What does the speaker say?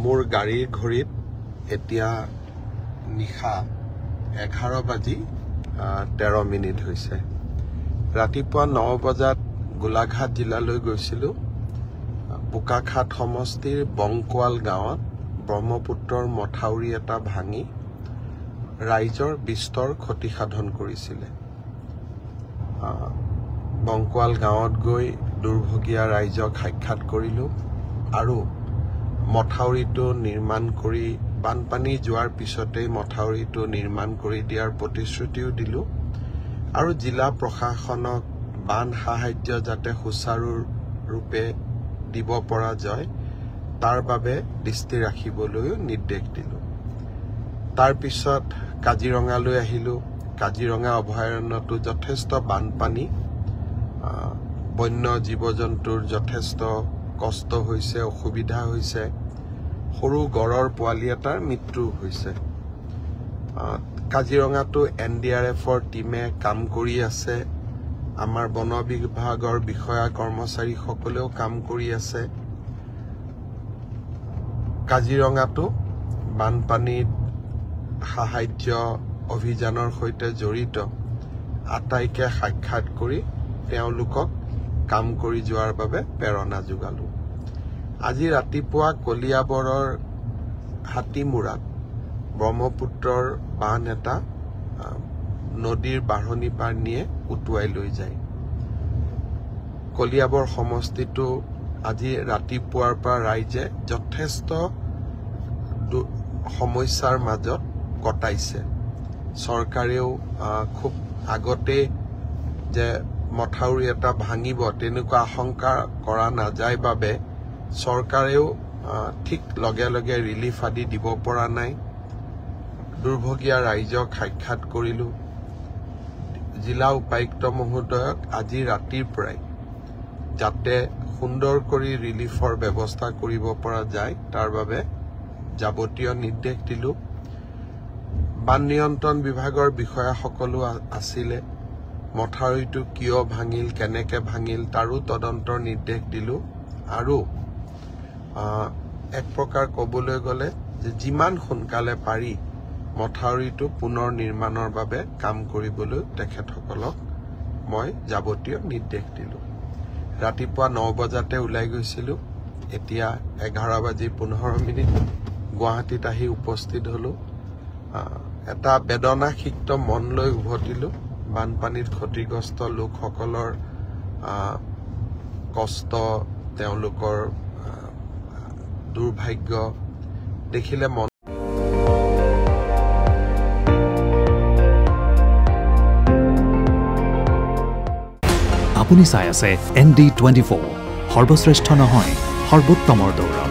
মোৰ গাড়ীৰ ঘড়ীত এতিয়া নিশা 11:13 হৈছে। ৰাতিপুৱা 9 বজাত গোলাঘাট জিলালৈ গৈছিলোঁ। বোকাখাট সমষ্টিৰ বংকোৱাল গাঁৱত ব্ৰহ্মপুত্ৰৰ মথাউৰি এটা ভাঙি ৰাইজৰ বিস্তৰ ক্ষতিসাধন কৰিছিলে। বংকোৱাল গাঁৱত গৈ দুৰ্ভগীয়া ৰাইজক সাক্ষাৎ কৰিলোঁ আৰু মথাউৰিটো নিৰ্মাণ কৰি বানপানী যোৱাৰ পিছতেই মথাউৰিটো নিৰ্মাণ কৰি দিয়াৰ প্ৰতিশ্ৰুতিও দিলোঁ আৰু জিলা প্ৰশাসনক বান সাহায্য যাতে সুচাৰুৰূপে দিব পৰা যায় তাৰ বাবে দৃষ্টি ৰাখিবলৈও নিৰ্দেশ দিলোঁ। তাৰ পিছত কাজিৰঙালৈ আহিলোঁ। কাজিৰঙা অভয়াৰণ্যটো যথেষ্ট বানপানী, বন্য জীৱ জন্তুৰ যথেষ্ট কষ্ট হৈছে, অসুবিধা হৈছে। সৰু গড়ৰ পোৱালি এটাৰ মৃত্যু হৈছে। কাজিৰঙাটো NDRFৰ টীমে কাম কৰি আছে। আমাৰ বন বিভাগৰ বিষয়া কৰ্মচাৰীসকলেও কাম কৰি আছে। কাজিৰঙাটো বানপানীত সাহায্য অভিযানৰ সৈতে জড়িত আটাইকে সাক্ষাৎ কৰি তেওঁলোকক কাম কৰি যোৱাৰ বাবে প্ৰেৰণা যোগালোঁ। আজি ৰাতিপুৱা কলিয়াবৰৰ হাতীমূৰাত ব্ৰহ্মপুত্ৰৰ বান এটা নদীৰ বাঢ়নি পাৰ নিয়ে উটুৱাই লৈ যায়। কলিয়াবৰ সমষ্টিটো আজি ৰাতিপুৱাৰ পৰা ৰাইজে যথেষ্ট সমস্যাৰ মাজত কটাইছে। চৰকাৰেও খুব আগতে যে মথাউৰি এটা ভাঙিব তেনেকুৱা আশংকা কৰা নাযায় বাবে চৰকাৰেও ঠিক লগে লগে ৰিলিফ আদি দিব পৰা নাই। দুৰ্ভগীয়া ৰাইজক সাক্ষাৎ কৰিলোঁ। জিলা উপায়ুক্ত মহোদয়ক আজি ৰাতিৰ পৰাই যাতে সুন্দৰ কৰি ৰিলিফৰ ব্যৱস্থা কৰিব পৰা যায় তাৰ বাবে যাৱতীয় নিৰ্দেশ দিলোঁ। বান নিয়ন্ত্ৰণ বিভাগৰ বিষয়াসকলো আছিলে। মথাউৰিটো কিয় ভাঙিল, কেনেকৈ ভাঙিল তাৰো তদন্তৰ নিৰ্দেশ দিলোঁ আৰু এক প্ৰকাৰ ক'বলৈ গ'লে যে যিমান সোনকালে পাৰি মথাউৰিটো পুনৰ নিৰ্মাণৰ বাবে কাম কৰিবলৈ তেখেতসকলক মই যাৱতীয় নিৰ্দেশ দিলোঁ। ৰাতিপুৱা 9 বজাতে ওলাই গৈছিলোঁ। এতিয়া 11:15 গুৱাহাটীত আহি উপস্থিত হ'লোঁ। এটা বেদনাসিক্ত মন লৈ উভতিলোঁ। বানপানীত ক্ষতিগ্ৰস্ত লোকসকলৰ কষ্ট, তেওঁলোকৰ দুৰ্ভাগ্য দেখিলে মন আপুনি চাই আছে ND24, সৰ্বশ্ৰেষ্ঠ নহয় সৰ্বোত্তমৰ দৌৰা।